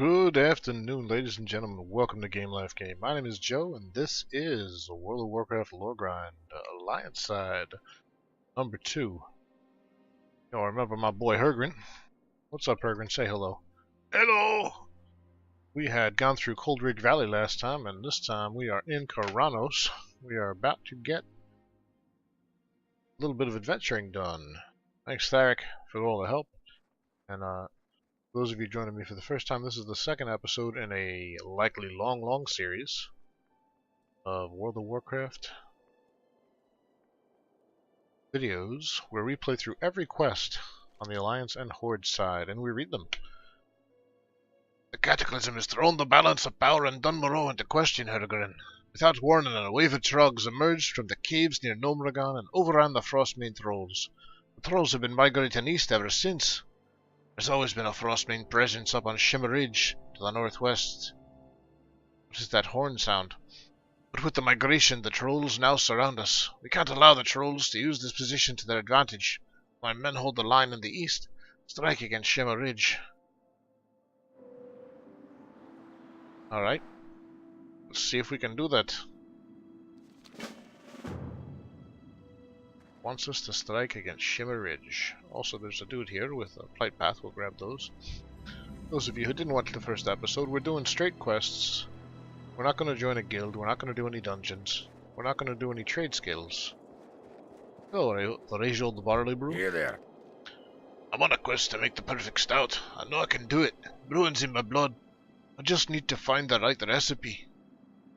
Good afternoon, ladies and gentlemen. Welcome to GameLifeGame. My name is Joe, and this is World of Warcraft Lore Grind, Alliance side, number 2. Y'all remember my boy Hurgryn? What's up, Hurgryn? Say hello. Hello! We had gone through Cold Ridge Valley last time, and this time we are in Karanos. We are about to get a little bit of adventuring done. Thanks, Tharic, for all the help. And, those of you joining me for the first time, this is the second episode in a likely long series of World of Warcraft videos where we play through every quest on the Alliance and Horde side, and we read them. The Cataclysm has thrown the balance of power in Dun Morogh into question, Hurgryn. Without warning, a wave of Trogs emerged from the caves near Dun Morogh and overran the Frostmane Trolls. The Trolls have been migrating east ever since. There's always been a Frostmane presence up on Shimmer Ridge to the northwest. What is that horn sound? But with the migration, the Trolls now surround us. We can't allow the Trolls to use this position to their advantage. My men hold the line in the east, strike against Shimmer Ridge. Alright. Let's see if we can do that. Wants us to strike against Shimmer Ridge. Also, there's a dude here with a flight path. We'll grab those. Those of you who didn't watch the first episode, we're doing straight quests. We're not going to join a guild. We're not going to do any dungeons. We're not going to do any trade skills. Oh, Rachel the Barley Brew. Here there. I'm on a quest to make the perfect stout. I know I can do it. Brewing's in my blood. I just need to find the right recipe.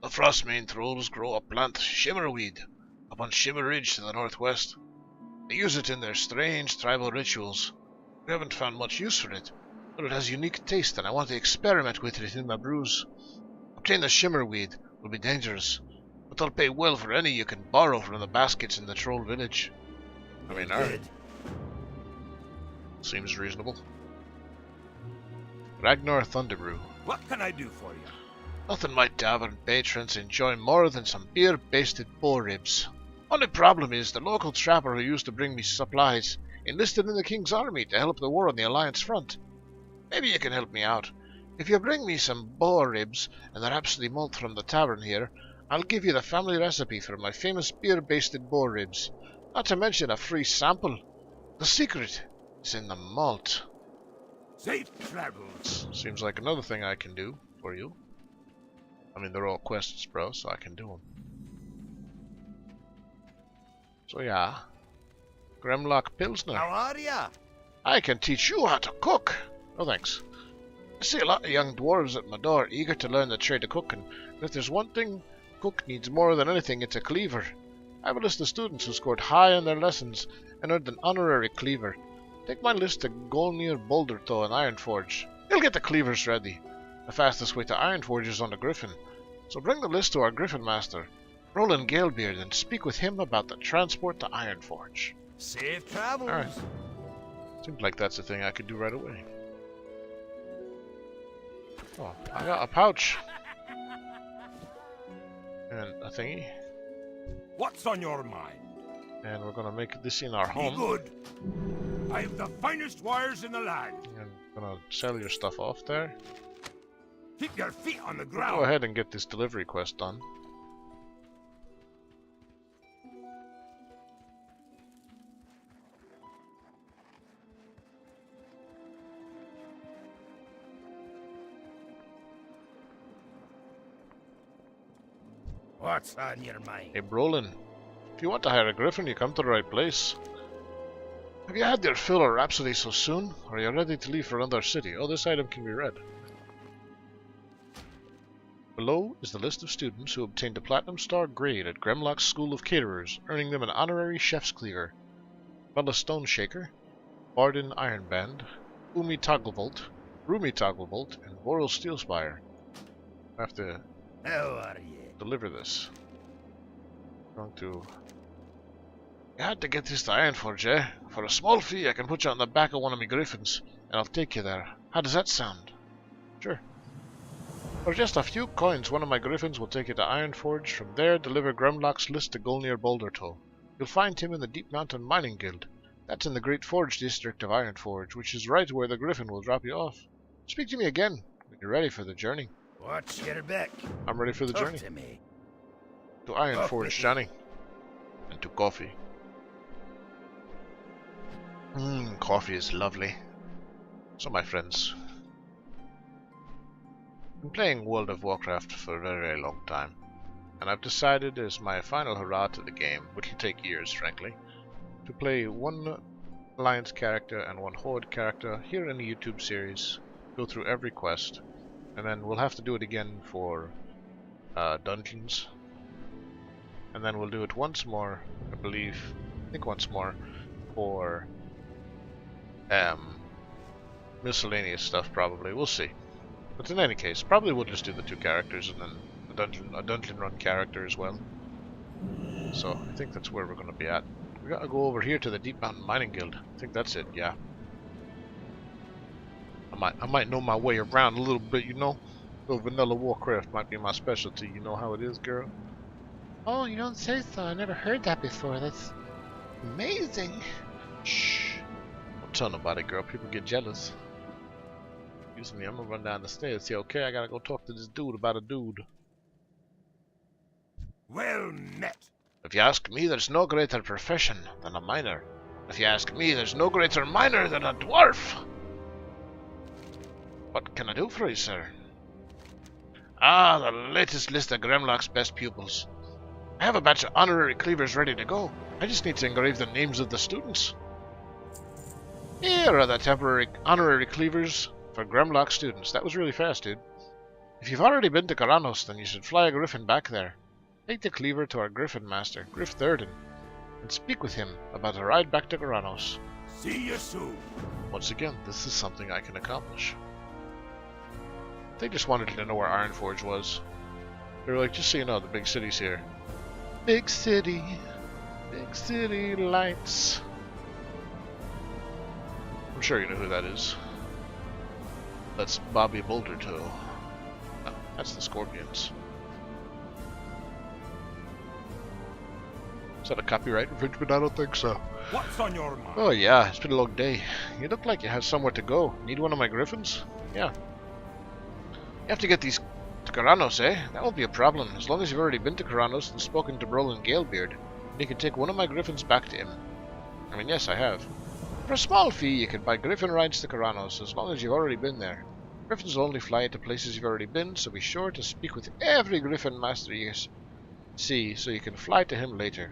The Frostmane Trolls grow a plant, Shimmerweed, up on Shimmer Ridge to the northwest. They use it in their strange tribal rituals. We haven't found much use for it, but it has unique taste and I want to experiment with it in my brews. Obtaining the Shimmerweed will be dangerous, but I'll pay well for any you can borrow from the baskets in the troll village. I mean, alright. Seems reasonable. Ragnar Thunderbrew. What can I do for you? Nothing my tavern patrons enjoy more than some beer-basted boar ribs. Only problem is the local trapper who used to bring me supplies enlisted in the King's army to help the war on the Alliance front. Maybe you can help me out. If you bring me some boar ribs and the rhapsody malt from the tavern here, I'll give you the family recipe for my famous beer-basted boar ribs. Not to mention a free sample. The secret is in the malt. Safe travels. Seems like another thing I can do for you. I mean, they're all quests, bro, so I can do them. So yeah, Gremlock Pilsner. How are ya? I can teach you how to cook. No thanks. I see a lot of young dwarves at my door, eager to learn the trade of cooking. But if there's one thing cook needs more than anything, it's a cleaver. I have a list of students who scored high in their lessons and earned an honorary cleaver. Take my list to Golnir Bouldertoe and Ironforge. They'll get the cleavers ready. The fastest way to Ironforge is on the Griffin. So bring the list to our Griffin Master, Roland Galebeard, and speak with him about the transport to Ironforge. Safe travels. Alright. Seems like that's a thing I could do right away. Oh, I got a pouch. And a thingy. What's on your mind? And we're gonna make this in our home. Be good. I have the finest wires in the land. And gonna sell your stuff off there. Keep your feet on the ground. Go ahead and get this delivery quest done. What's on your mind? Hey Brolin, if you want to hire a griffin, you come to the right place. Have you had your fill of Rhapsody so soon? Or are you ready to leave for another city? Oh, this item can be read. Below is the list of students who obtained a Platinum Star grade at Gremlock's School of Caterers, earning them an honorary Chef's Cleaver. Bella Stoneshaker, Bardin Ironband, Rumi Togglebolt, and Boral Steelspire. I have to How are you? deliver this. I'm going to... You had to get this to Ironforge, eh? For a small fee, I can put you on the back of one of my griffins, and I'll take you there. How does that sound? Sure. For just a few coins, one of my griffins will take you to Ironforge. From there, deliver Gremlock's list to Golnir Bouldertoe. You'll find him in the Deep Mountain Mining Guild. That's in the Great Forge district of Ironforge, which is right where the griffin will drop you off. Speak to me again. You're ready for the journey. What's your beck? I'm ready for the Talk journey. to me. To Ironforge, Coffee. Johnny. And to coffee. Coffee is lovely. So, my friends, I've been playing World of Warcraft for a very, very long time. And I've decided as my final hurrah to the game, which will take years, frankly, to play one Alliance character and one Horde character here in the YouTube series, go through every quest, and then we'll have to do it again for dungeons, and then we'll do it once more, I think once more, for miscellaneous stuff probably, we'll see. But in any case, probably we'll just do the two characters and then a dungeon run character as well. So I think that's where we're going to be at. We gotta go over here to the Deep Mountain Mining Guild. I think that's it, yeah. I might know my way around a little bit, you know? So vanilla Warcraft might be my specialty, you know how it is, girl? Oh, you don't say so. I never heard that before. That's amazing. Shh. Don't tell nobody, girl. People get jealous. Excuse me, I'm gonna run down the stairs here, okay? I gotta go talk to this dude about a dude. Well met. If you ask me, there's no greater profession than a miner. If you ask me, there's no greater miner than a dwarf. What can I do for you, sir? Ah, the latest list of Grimlock's best pupils. I have a batch of honorary cleavers ready to go. I just need to engrave the names of the students. Here are the temporary honorary cleavers for Grimlock students. That was really fast, dude. If you've already been to Karanos, then you should fly a griffin back there. Take the cleaver to our griffin master, Griff Thurden, and speak with him about a ride back to Karanos. See you soon. Once again, this is something I can accomplish. They just wanted to know where Ironforge was. They were like, just so you know, the big city's here. Big city lights. I'm sure you know who that is. That's Bobby Bouldertoe. No, that's the Scorpions. Is that a copyright infringement? I don't think so. What's on your mind? Oh yeah, it's been a long day. You look like you have somewhere to go. Need one of my griffins? Yeah. You have to get these to Karanos, eh? That won't be a problem, as long as you've already been to Karanos and spoken to Brolin Galebeard. And you can take one of my griffins back to him. I mean, yes, I have. For a small fee, you can buy griffin rides to Karanos, as long as you've already been there. Griffins will only fly to places you've already been, so be sure to speak with every griffin master you see, so you can fly to him later.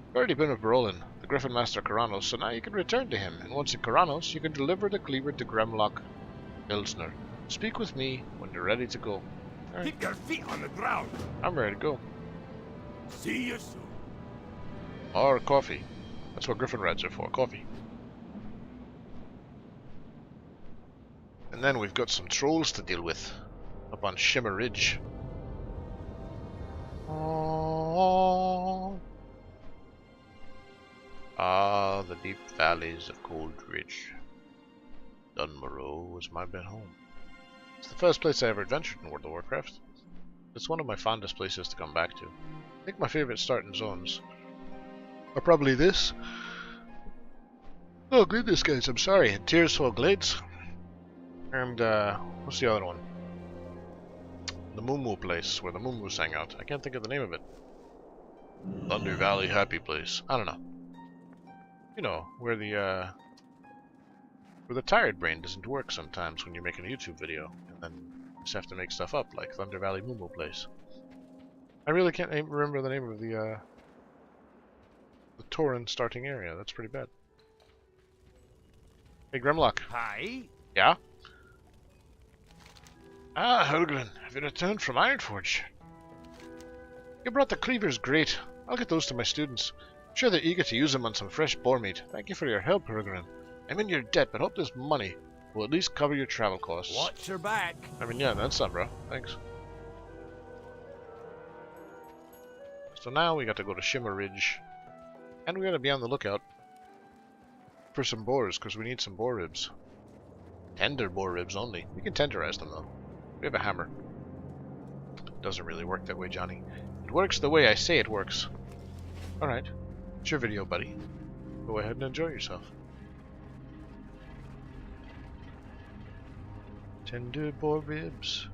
You've already been with Brolin, the Griffin Master Karanos, so now you can return to him, and once in Karanos, you can deliver the cleaver to Grimlock Pilsner. Speak with me when you're ready to go. Right. Keep your feet on the ground. I'm ready to go. See you soon. Or coffee. That's what Griffin rides are for, coffee. And then we've got some trolls to deal with up on Shimmer Ridge. Ah, the deep valleys of Cold Ridge. Dun Morogh was my bed home. It's the first place I ever adventured in World of Warcraft. It's one of my fondest places to come back to. I think my favorite starting zones are probably this. Oh goodness guys, I'm sorry. Tearsful Glades. And what's the other one? The Moo place, where the Moos hang out. I can't think of the name of it. Thunder Valley Happy Place. I don't know. You know, where the tired brain doesn't work sometimes when you're making a YouTube video, and then you just have to make stuff up, like Thunder Valley Moo place. I really can't remember the name of the Tauren starting area. That's pretty bad. Hey, Grimlock. Hi. Yeah? Ah, Hurgryn, have you returned from Ironforge? You brought the cleavers, great. I'll get those to my students. I'm sure they're eager to use them on some fresh boar meat. Thank you for your help, Hurgryn. I'm in your debt, but hope this money will at least cover your travel costs. Watch your back. I mean, yeah, that's some, bro. Thanks. So now we got to go to Shimmer Ridge. And we gotta be on the lookout for some boars, because we need some boar ribs. Tender boar ribs only. We can tenderize them, though. We have a hammer. Doesn't really work that way, Johnny. It works the way I say it works. Alright. It's your video, buddy. Go ahead and enjoy yourself. Tender boar ribs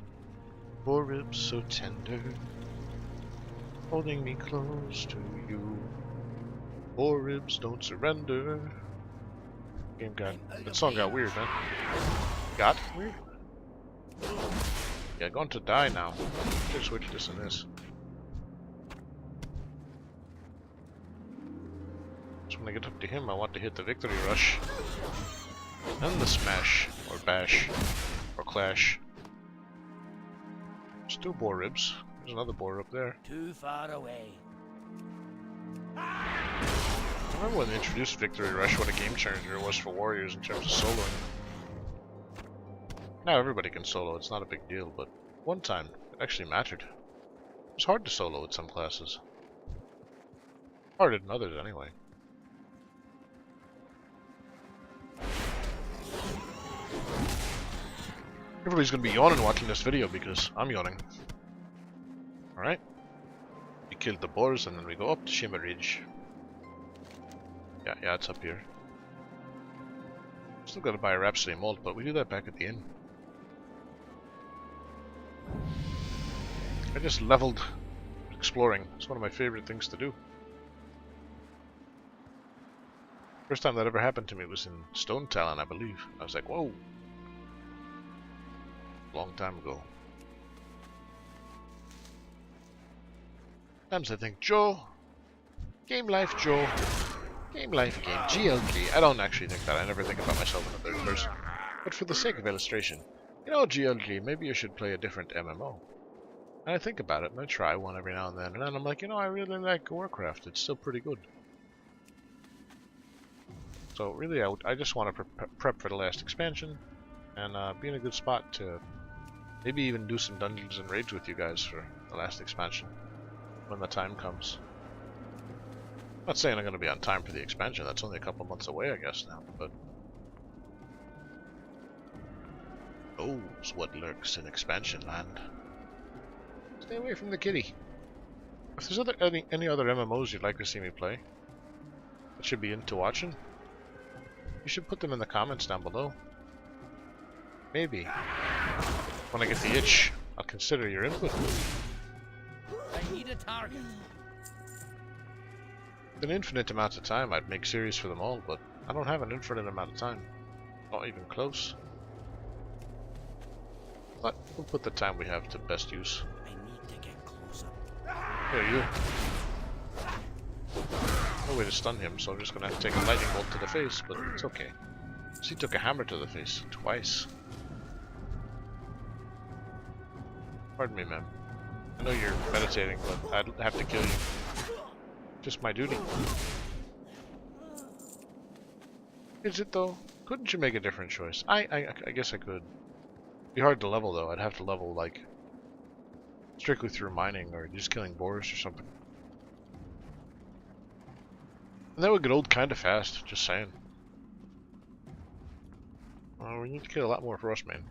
so tender, holding me close to you. Boar ribs don't surrender. That song got weird, man. Got weird? Yeah, going to die now. Just switch this and this. So when I get up to him, I want to hit the victory rush. And the smash, or bash, or clash. There's 2 boar ribs. There's another boar up there. Too far away. I remember when they introduced Victory Rush, what a game changer it was for warriors in terms of soloing. Now everybody can solo, it's not a big deal, but one time it actually mattered. It was hard to solo with some classes. Harder than others, anyway. Everybody's gonna be yawning watching this video because I'm yawning. Alright. We killed the boars and then we go up to Shimmer Ridge. Yeah, it's up here. Still gotta buy a Rhapsody Malt, but we do that back at the inn. I just leveled exploring. It's one of my favorite things to do. First time that ever happened to me was in Stone Talon, I believe. I was like, whoa! Long time ago. Sometimes I think, Joe, Game Life Joe, Game Life Game, GLG. I don't actually think that. I never think about myself in the third person. But for the sake of illustration, you know, GLG, maybe you should play a different MMO. And I think about it, and I try one every now and then I'm like, you know, I really like Warcraft. It's still pretty good. So really, I just want to prep for the last expansion, and be in a good spot to maybe even do some dungeons and raids with you guys for the last expansion when the time comes. I'm not saying I'm going to be on time for the expansion. That's only a couple months away, I guess now. But knows what lurks in expansion land. Stay away from the kitty. If there's any other MMOs you'd like to see me play that should be into watching, you should put them in the comments down below. Maybe when I get the itch, I'll consider your input. I need a target. With an infinite amount of time, I'd make series for them all, but I don't have an infinite amount of time. Not even close. But we'll put the time we have to best use. I need to get closer. Here, you. No way to stun him, so I'm just gonna have to take a lightning bolt to the face, but it's okay. So he took a hammer to the face twice. Pardon me, ma'am. I know you're meditating, but I'd have to kill you. Just my duty. Is it though? Couldn't you make a different choice? I guess I could. Be hard to level though. I'd have to level like strictly through mining or just killing boars or something. And that would get old kind of fast. Just saying. We need to kill a lot more frostmen.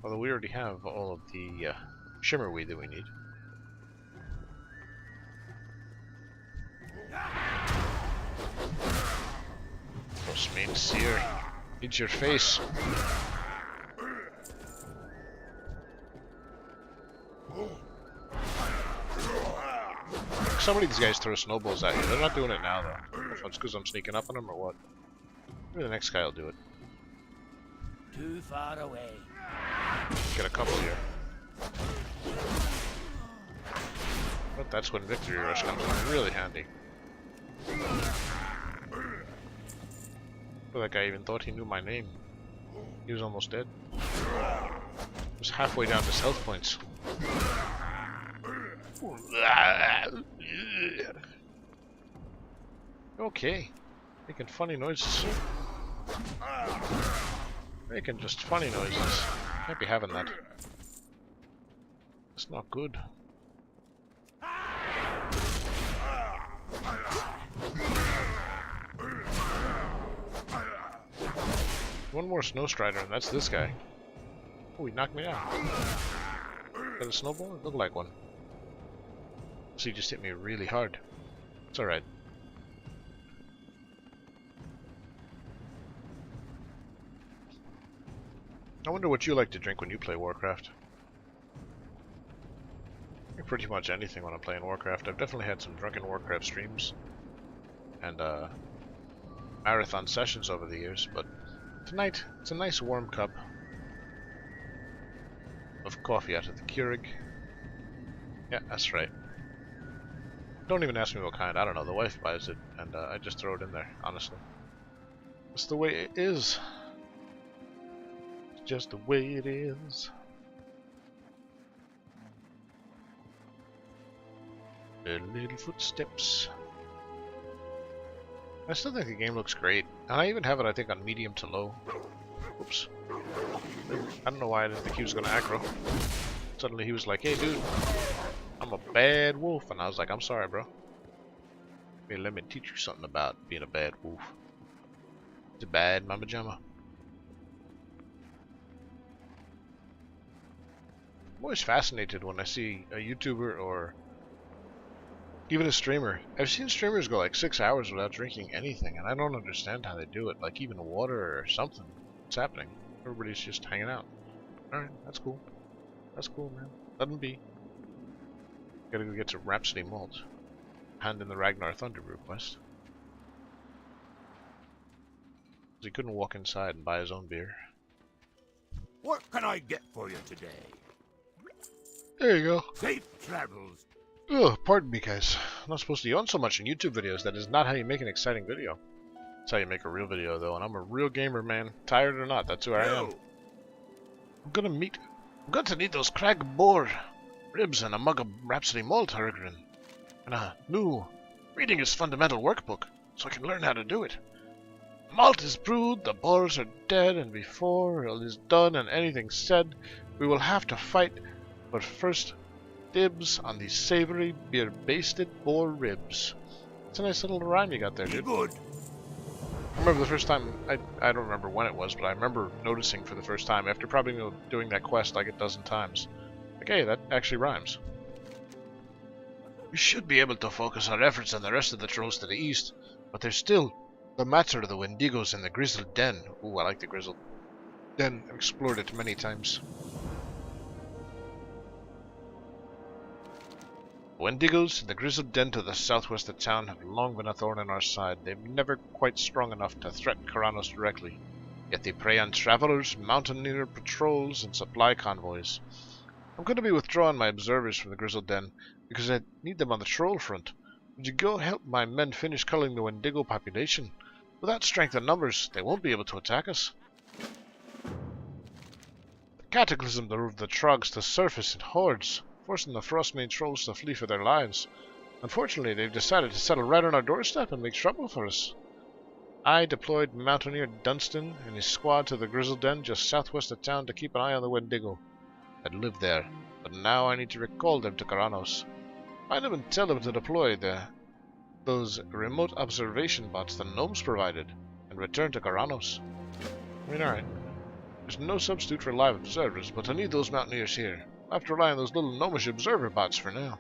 Although we already have all of the shimmerweed that we need. Frostman seer. Eat your face. Some of these guys throw snowballs at you. They're not doing it now though. I don't know if it's because I'm sneaking up on them or what. Maybe the next guy will do it. Too far away. Get a couple here. But that's when Victory Rush comes in really handy. Well, that guy even thought he knew my name. He was almost dead. He was halfway down his health points. Okay. Making funny noises. Making just funny noises. Can't be having that. It's not good. One more Snow Strider and that's this guy. Oh, he knocked me down. Is that a snowball? It looked like one. So he just hit me really hard. It's alright. I wonder what you like to drink when you play Warcraft. I drink pretty much anything when I'm playing Warcraft. I've definitely had some drunken Warcraft streams and marathon sessions over the years, but tonight it's a nice warm cup of coffee out of the Keurig. Yeah, that's right. Don't even ask me what kind. I don't know. The wife buys it, and I just throw it in there, honestly. It's the way it is. It's just the way it is. Little footsteps. I still think the game looks great. And I even have it, I think, on medium to low. Oops. I don't know why I didn't think he was going to aggro. Suddenly he was like, hey dude, I'm a bad wolf. And I was like, I'm sorry, bro. Hey, let me teach you something about being a bad wolf. It's a bad mama jamma. I'm always fascinated when I see a YouTuber or even a streamer. I've seen streamers go like 6 hours without drinking anything, and I don't understand how they do it. Like even water or something. What's happening? Everybody's just hanging out. Alright, that's cool. That's cool, man. Let them be. Gotta go get some Rhapsody Malt. Hand in the Ragnar Thunderbrew quest. He couldn't walk inside and buy his own beer. What can I get for you today? There you go. Safe travels. Ugh, pardon me, guys. I'm not supposed to yawn so much in YouTube videos. That is not how you make an exciting video. That's how you make a real video, though, and I'm a real gamer, man. Tired or not, that's who I am. I'm gonna need those crag boar ribs and a mug of Rhapsody Malt, Hurgryn. And a new reading is fundamental workbook, so I can learn how to do it. Malt is brewed, the boars are dead, and before all is done and anything said, we will have to fight. But first, dibs on these savory, beer-basted boar ribs. It's a nice little rhyme you got there, dude. Good. I remember the first time, I don't remember when it was, but I remember noticing for the first time, after probably doing that quest like a dozen times. Like, hey, that actually rhymes. We should be able to focus our efforts on the rest of the trolls to the east, but there's still the matter, the Wendigos, and the Grizzled Den. Ooh, I like the Grizzled Den. I've explored it many times. Wendigos and the Grizzled Den to the southwest of town have long been a thorn in our side. They've never quite strong enough to threaten Karanos directly. Yet they prey on travelers, mountaineer patrols, and supply convoys. I'm going to be withdrawing my observers from the Grizzled Den because I need them on the troll front. Would you go help my men finish culling the Wendigo population? Without strength in numbers, they won't be able to attack us. The cataclysm drove the Trogs to surface in hordes, forcing the Frostmane trolls to flee for their lives. Unfortunately, they've decided to settle right on our doorstep and make trouble for us. I deployed Mountaineer Dunstan and his squad to the Grizzled Den just southwest of town to keep an eye on the Wendigo that lived there, but now I need to recall them to Karanos. Find them and tell them to deploy those remote observation bots the gnomes provided, and return to Karanos. I mean, alright. There's no substitute for live observers, but I need those mountaineers here. I'll have to rely on those little gnomish observer bots for now.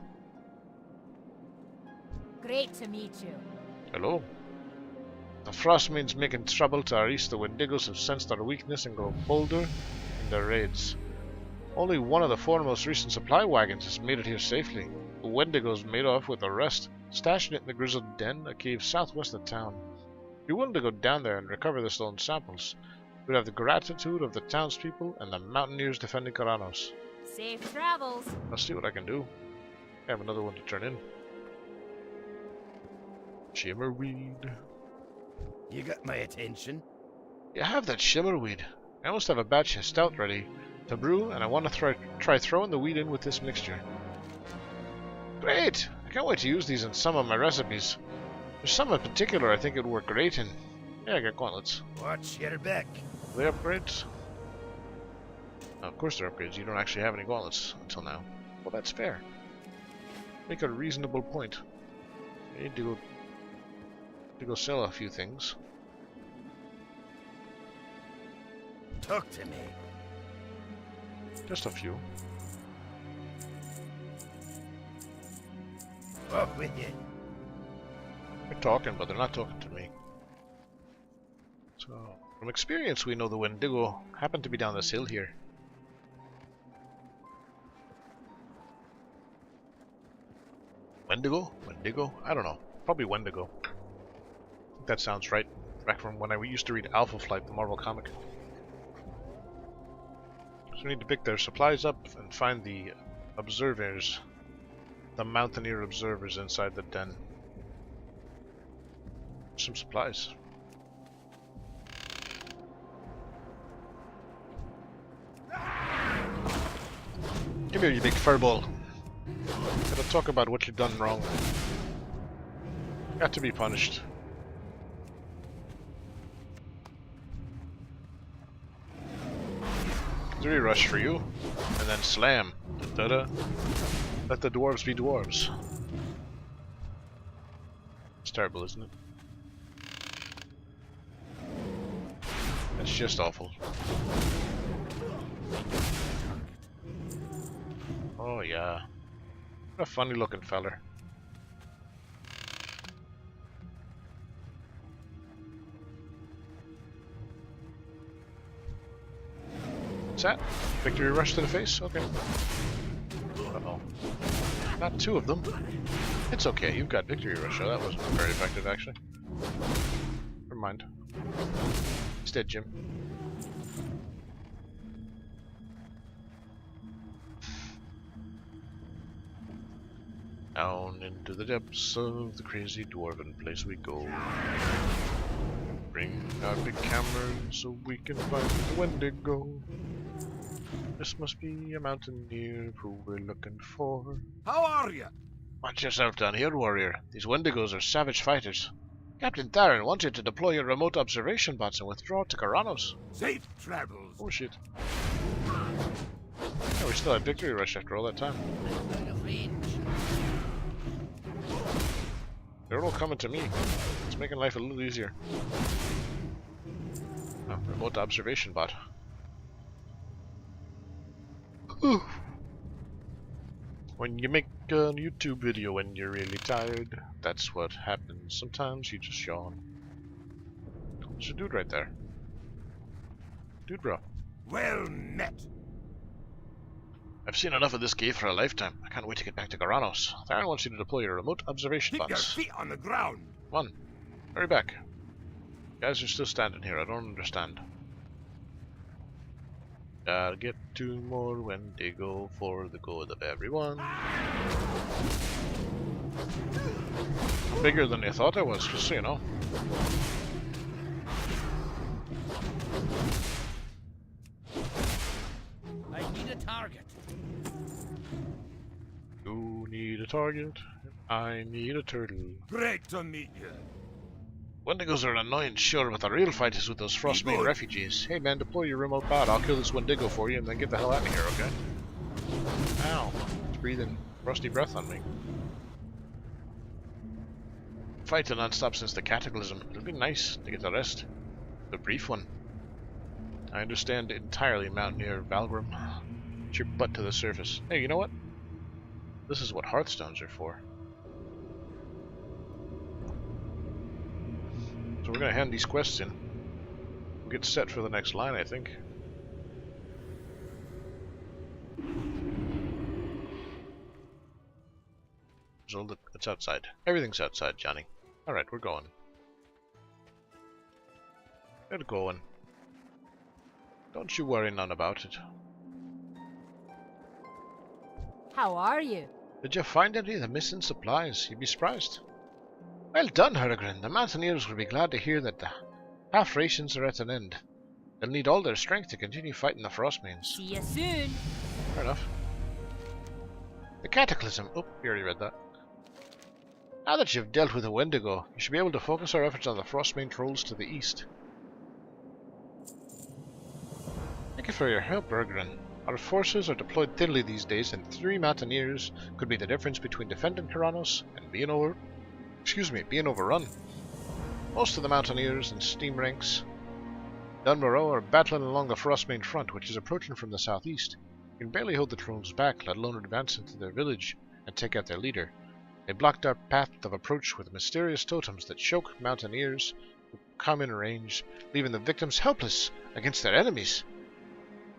Great to meet you. Hello. The Frostmane's making trouble to our east. The Wendigos have sensed our weakness and grow bolder in their raids. Only one of the four most recent supply wagons has made it here safely. The Wendigos made off with the rest, stashing it in the Grizzled Den, a cave southwest of town. If you're willing to go down there and recover the stolen samples, we'd have the gratitude of the townspeople and the mountaineers defending Karanos. Safe travels. I'll see what I can do. I have another one to turn in. Shimmerweed. You got my attention. You have that shimmerweed. I almost have a batch of stout ready to brew, and I want to try throwing the weed in with this mixture. Great! I can't wait to use these in some of my recipes. There's some in particular I think it would work great in. Yeah, I got gauntlets. Watch your back. Are they upgrades? Oh, of course they're upgrades. You don't actually have any gauntlets until now. Well, that's fair. Make a reasonable point. I need to go sell a few things. Talk to me. Just a few. Off with you. They're talking, but they're not talking to me. So, From experience, we know the Wendigo happened to be down this hill here. Wendigo? Wendigo? I don't know. Probably Wendigo. I think that sounds right. Back from when I used to read Alpha Flight, the Marvel comic. So we need to pick their supplies up and find the observers. The Mountaineer observers inside the den. Some supplies. Come here, you big furball. Gotta talk about what you've done wrong. Got to be punished. Three rush for you, and then slam. Da-da. Let the dwarves be dwarves. It's terrible, isn't it? It's just awful. Oh yeah. What a funny looking feller. What's that? Victory rush to the face? Okay. Uh-oh. Not two of them. It's okay, you've got victory rush. Oh, that wasn't very effective, actually. Never mind. He's dead, Jim. Down into the depths of the crazy dwarven place we go. Bring our big cameras so we can find the Wendigo. This must be a mountaineer who we're looking for. How are you? Watch yourself down here, warrior. These Wendigos are savage fighters. Captain Theron wants you to deploy your remote observation bots and withdraw to Karanos. Safe travels. Oh shit. Yeah, we still had victory rush after all that time. They're all coming to me. It's making life a little easier. Oh, remote observation bot. When you make a YouTube video when you're really tired, that's what happens. Sometimes you just yawn. There's a dude right there. Dude, bro. Well met. I've seen enough of this cave for a lifetime. I can't wait to get back to Karanos. Theron wants you to deploy your remote observation Keep your bots. feet on the ground. Come on. Hurry back. You guys are still standing here. I don't understand. Gotta get 2 more Wendigo for the good of everyone. I'm bigger than I thought I was, just so you know. I need a target. You need a target. I need a turtle. Great to meet you. Wendigos are annoying, sure, but the real fight is with those Frostmain Good. refugees. Hey man, deploy your remote bot. I'll kill this Wendigo for you and then get the hell out of here, okay? Ow. It's breathing rusty breath on me. Fight non-stop since the Cataclysm. It'll be nice to get the rest. The brief one. I understand entirely, Mountaineer Valgrim. Get your butt to the surface. Hey, you know what? This is what Hearthstones are for. So we're gonna hand these quests in. We'll get set for the next line, I think. It's outside. Everything's outside, Johnny. Alright, we're going. Get going. Don't you worry none about it. How are you? Did you find any of the missing supplies? You'd be surprised. Well done, Hurgryn. The Mountaineers will be glad to hear that the half rations are at an end. They'll need all their strength to continue fighting the Frostmains. See you soon. Fair enough. The Cataclysm. Oh, you already read that. Now that you've dealt with the Wendigo, you should be able to focus our efforts on the Frostmain trolls to the east. Thank you for your help, Hurgryn. Our forces are deployed thinly these days, and 3 Mountaineers could be the difference between defending Karanos and being overrun. Most of the Mountaineers and steam ranks Dun Morogh are battling along the Frostmain front, which is approaching from the southeast. You can barely hold the trolls back, let alone advance into their village and take out their leader. They blocked our path of approach with mysterious totems that choke Mountaineers come in range, leaving the victims helpless against their enemies.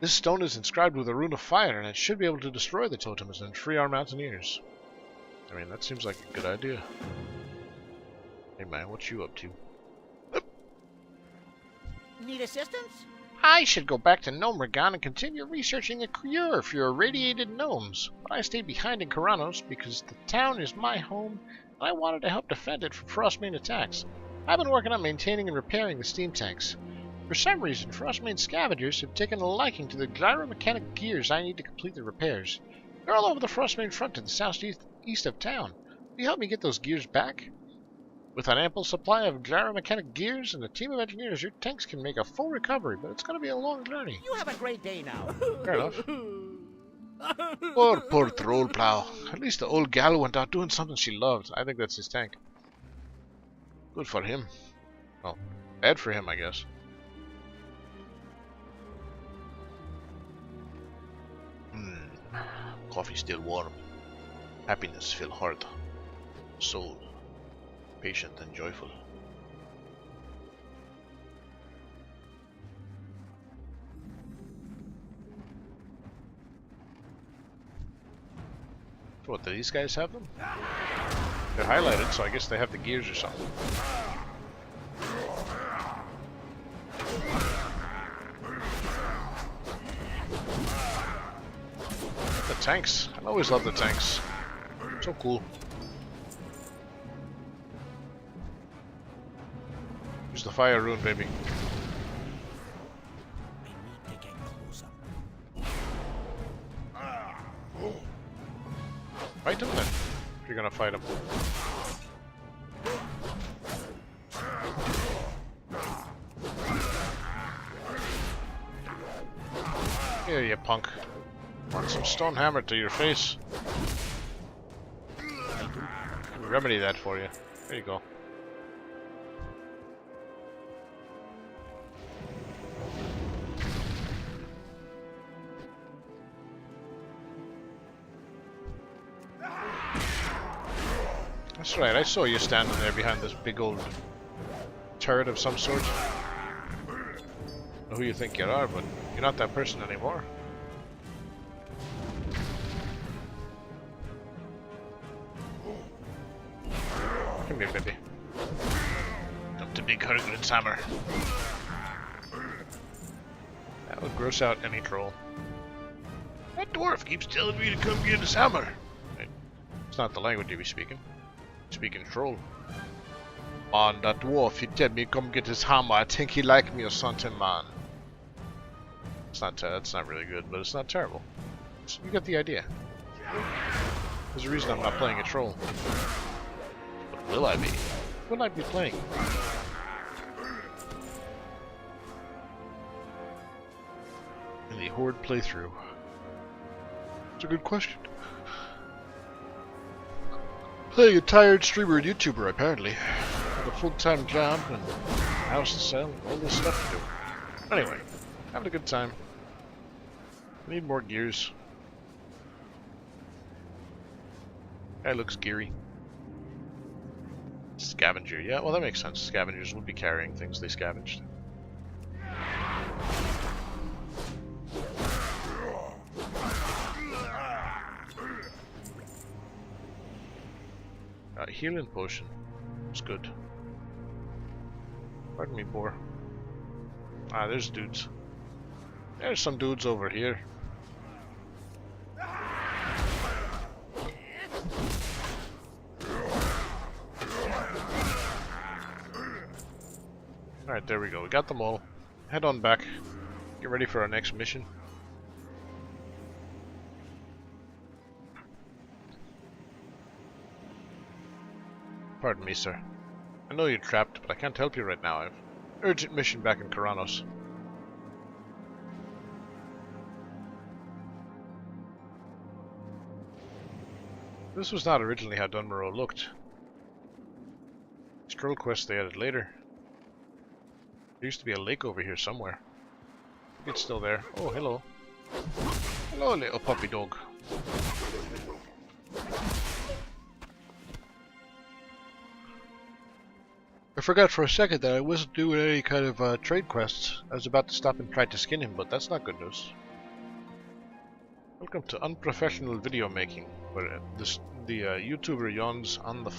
This stone is inscribed with a rune of fire, and it should be able to destroy the totems and free our mountaineers. I mean, that seems like a good idea. Hey man, what you up to? Need assistance? I should go back to Dun Morogh and continue researching a cure for your irradiated gnomes. But I stayed behind in Kharanos because the town is my home, and I wanted to help defend it from Frostmane attacks. I've been working on maintaining and repairing the steam tanks. For some reason, Frostmane scavengers have taken a liking to the gyromechanic gears I need to complete the repairs. They're all over the Frostmane front to the southeast of town. Will you help me get those gears back? With an ample supply of gyromechanic gears and a team of engineers, your tanks can make a full recovery, but it's going to be a long journey. You have a great day now. Fair enough. Poor troll plow. At least the old gal went out doing something she loved. I think that's his tank. Good for him. Well, bad for him, I guess. Coffee still warm. Happiness fill heart. Soul. Patient and joyful. What, do these guys have them? They're highlighted, so I guess they have the gears or something. The tanks. I always love the tanks. So cool. Use the fire rune, baby. I need to get closer. Fight him then, if you're gonna fight him. Here, you punk. Want some stone hammer to your face? Let me remedy that for you. There you go. That's right, I saw you standing there behind this big old turret of some sort. I don't know who you think you are, but you're not that person anymore. Come here, baby. Up to big Hurgryn's hammer. That would gross out any troll. That dwarf keeps telling me to come get his hammer. It's not the language you be speaking. Speaking troll. On that dwarf, he tell me come get his hammer. I think he like me or something, man. It's not. That's not really good, but it's not terrible. So you get the idea. There's a reason I'm not playing a troll. But will I be? Will I be playing? In the Horde playthrough. It's a good question. Playing a tired streamer and YouTuber, apparently. With a full-time job and a house to sell and all this stuff to do. Anyway, having a good time. I need more gears. Guy looks geary. Scavenger. Yeah, well that makes sense. Scavengers would be carrying things they scavenged. Healing potion. It's good. Pardon me, boar. Ah, there's dudes. There's some dudes over here. Alright, there we go. We got them all. Head on back. Get ready for our next mission. Pardon me, sir. I know you're trapped, but I can't help you right now. I have an urgent mission back in Kharanos. This was not originally how Dun Morogh looked. Scroll quest they added later. There used to be a lake over here somewhere. It's still there. Oh, hello. Hello, little puppy dog. I forgot for a second that I wasn't doing any kind of trade quests. I was about to stop and try to skin him, but that's not good news. Welcome to unprofessional video making, where the YouTuber yawns on the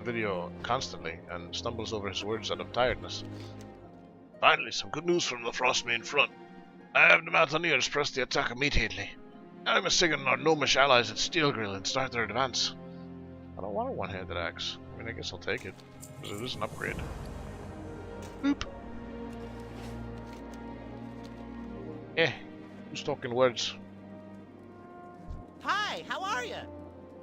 video constantly and stumbles over his words out of tiredness. Finally, some good news from the Frostmane front. I have the Mountaineers press the attack immediately. I must signal our gnomish allies at Steelgrill and start their advance. I don't want a one-handed axe. I mean, I guess I'll take it, because it is an upgrade. Boop! Who's talking words? Hi, how are you?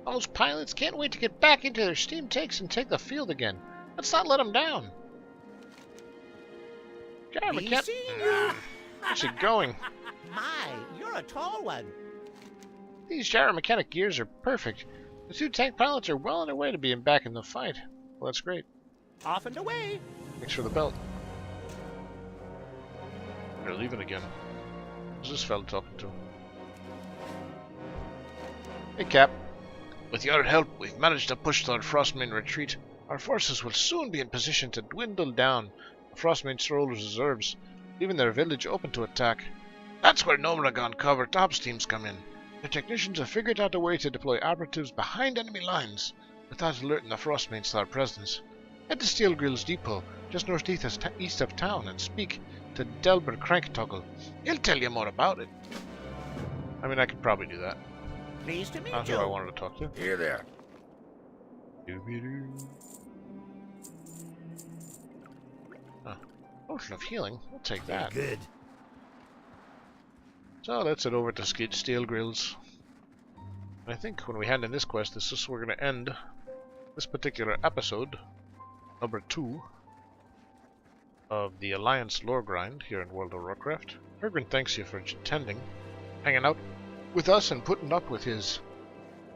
Those pilots can't wait to get back into their steam tanks and take the field again. Let's not let them down. Jeremy, Easy. where's it going? My, you're a tall one. These gyromechanic gears are perfect. The two tank pilots are well on their way to being back in the fight. Well, that's great. Off and away. Thanks for the belt. They're leaving again. Who's this fella talking to? Hey, Cap. With your help, we've managed to push the Frostmane retreat. Our forces will soon be in position to dwindle down the Frostmane Stroller's reserves, leaving their village open to attack. That's where Gnomeregan Cover Tops teams come in. The technicians have figured out a way to deploy operatives behind enemy lines without alerting the Frostmanes to our presence. Head to Steelgrill's depot, just northeast of town, and speak to Delbert Cranktoggle. He'll tell you more about it. I mean, I could probably do that. Pleased to meet Not you. who I wanted to talk to. Here there. Doo-be-doo. Potion of healing. I'll take that. Good. So let's head over to Steelgrill's. And I think when we hand in this quest, this is where we're going to end this particular episode, number 2, of the Alliance Lore Grind here in World of Warcraft. Hurgryn thanks you for attending, hanging out with us and putting up with his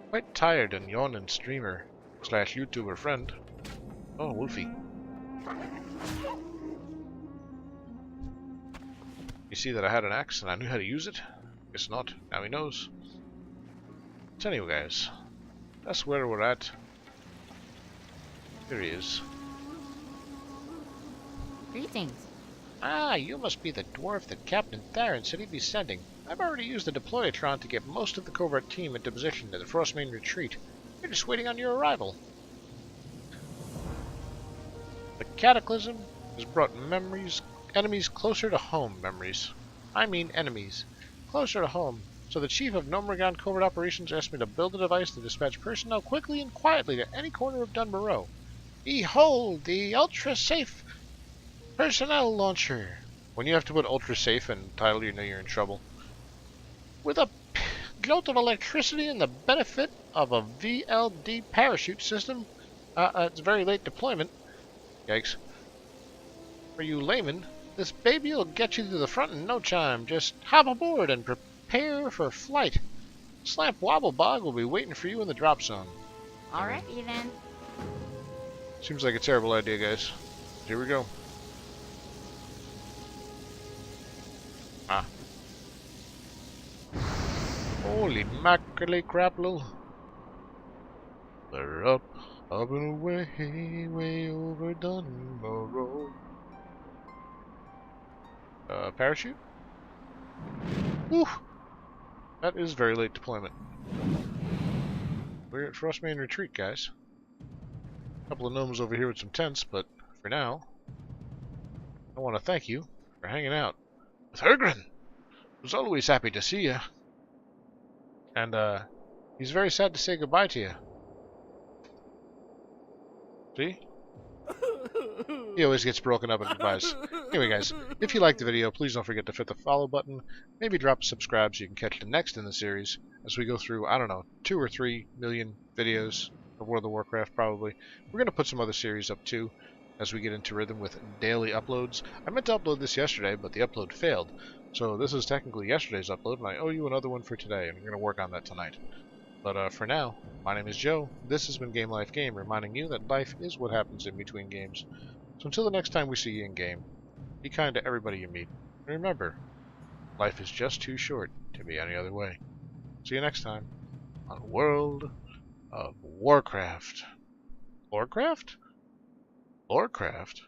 quite tired and yawning streamer / YouTuber friend. Oh, Wolfie. You see that I had an axe and I knew how to use it? Guess not. Now he knows. So anyway, guys, that's where we're at. Here he is. Greetings. Ah, you must be the dwarf that Captain Theron said he'd be sending. I've already used the Deployatron to get most of the covert team into position at the Frostmane retreat. We're just waiting on your arrival. The Cataclysm has brought enemies closer to home. I mean enemies. Closer to home. So the Chief of Gnomeregan Covert Operations asked me to build a device to dispatch personnel quickly and quietly to any corner of Dun Morogh. Behold, the ultra-safe personnel launcher. When you have to put ultra-safe in the title, you know you're in trouble. With a jolt of electricity and the benefit of a VLD parachute system, it's very late deployment. Yikes. For you laymen, this baby will get you to the front in no time. Just hop aboard and prepare for flight. Slamp Wobblebog will be waiting for you in the drop zone. Alrighty then. Seems like a terrible idea, guys. Here we go. Ah. Holy mackerel crapple. They're up and away, way over Dun Morogh. Parachute? Whew! That is very late deployment. We're at Frostmane Retreat, guys. A couple of gnomes over here with some tents, but for now, I want to thank you for hanging out with Hurgryn. Was always happy to see you. And, he's very sad to say goodbye to you. See? He always gets broken up in goodbyes. Anyway, guys, if you liked the video, please don't forget to hit the follow button. Maybe drop a subscribe so you can catch the next in the series as we go through, I don't know, 2 or 3 million videos of World of Warcraft, probably. We're going to put some other series up, too, as we get into rhythm with daily uploads. I meant to upload this yesterday, but the upload failed. So this is technically yesterday's upload, and I owe you another one for today, and we're going to work on that tonight. But for now, my name is Joe. This has been GameLifeGame, reminding you that life is what happens in between games. So until the next time we see you in game, be kind to everybody you meet. And remember, life is just too short to be any other way. See you next time on World of Warcraft. Warcraft? Warcraft?